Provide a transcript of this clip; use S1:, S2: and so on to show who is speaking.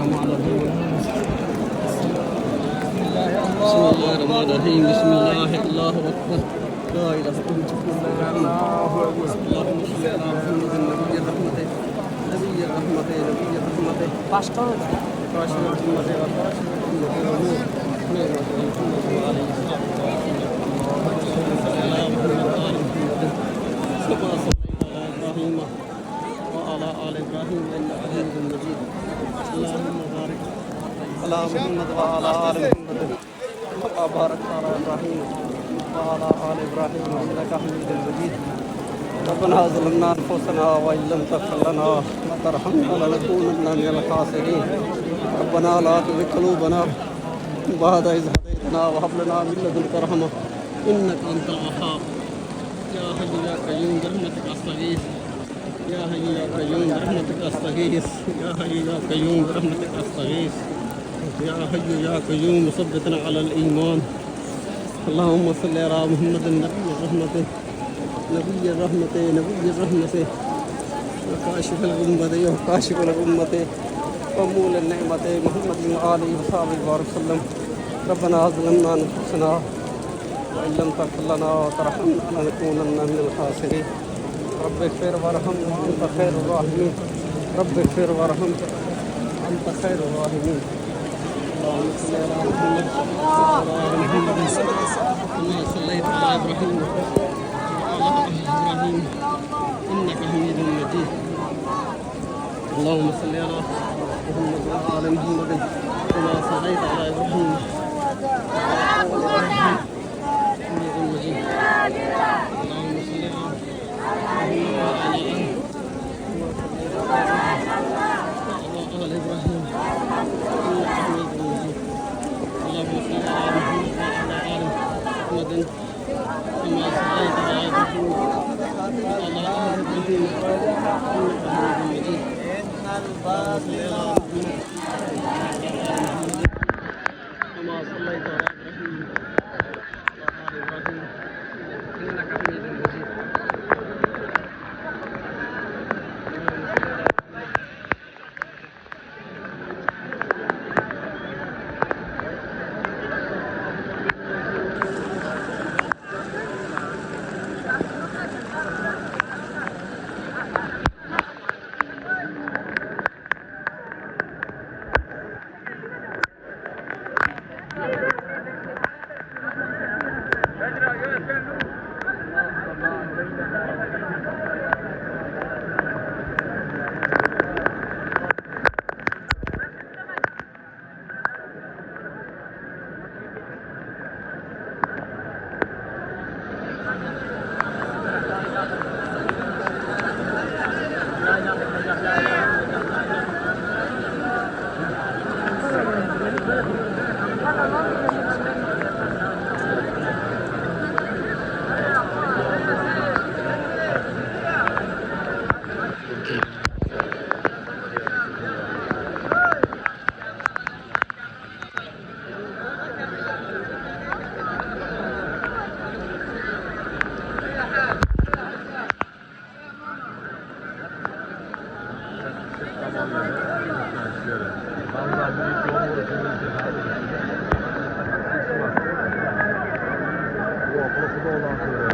S1: Bismillahirrahmanirrahim. Bismillah. Allahu Akbar. La ilahe illallah. Allahumma salli ala Muhammadin nabiyyir rahmati. Nabiyyir rahmati. Nabiyyir rahmati. Pastor. Pastor rahmati wa وعلى آل إبراهيم إنك حميد مجيد. اللهم بارك على محمد وعلى آل محمد كما باركت على إبراهيم وعلى آل إبراهيم إنك حميد مجيد. ربنا ظلمنا أنفسنا وإن لم تغفر لنا وترحمنا لنكونن من الخاسرين. ربنا لا تزغ قلوبنا بعد إذ هديتنا وهب لنا من لدنك رحمة إنك أنت الوهاب. يا حي يا قيوم برحمتك أستغيث. يا حي يا قيوم برحمتك أستغيث. يا حي يا قيوم برحمتك أستغيث. يا حي يا قيوم ثبتنا على الإيمان. اللهم صل على محمد النبي الرحمة نبي الرحمة نبي الرحمة وكاشف الأمة وكاشف الأمة ومول النعمة محمد وآله وصحبه وبارك وسلم. ربنا ظلمنا أنفسنا وإن لم تغفر لنا وترحمنا لنكونن من الخاسرين. رب اغفر وارحم أنت خير الراحمين. رب اغفر وارحم أنت خير الراحمين. اللهم صل على محمد وعلى آل محمد كما صليت على إبراهيم وعلى آل إبراهيم إنك حميد مجيد. اللهم صل على محمد وعلى آل محمد كما صليت على إبراهيم وعلى آل إبراهيم حميد مجيد. اللهم صل على آل إبراهيم إنك حميد مجيد. اللهم صل على محمد وعلى آل محمد كما صليت على إبراهيم وعلى آل إبراهيم إنك حميد مجيد. كما صليت على إبراهيم وعلى آل إبراهيم إنك حميد مجيد.
S2: Burası da olan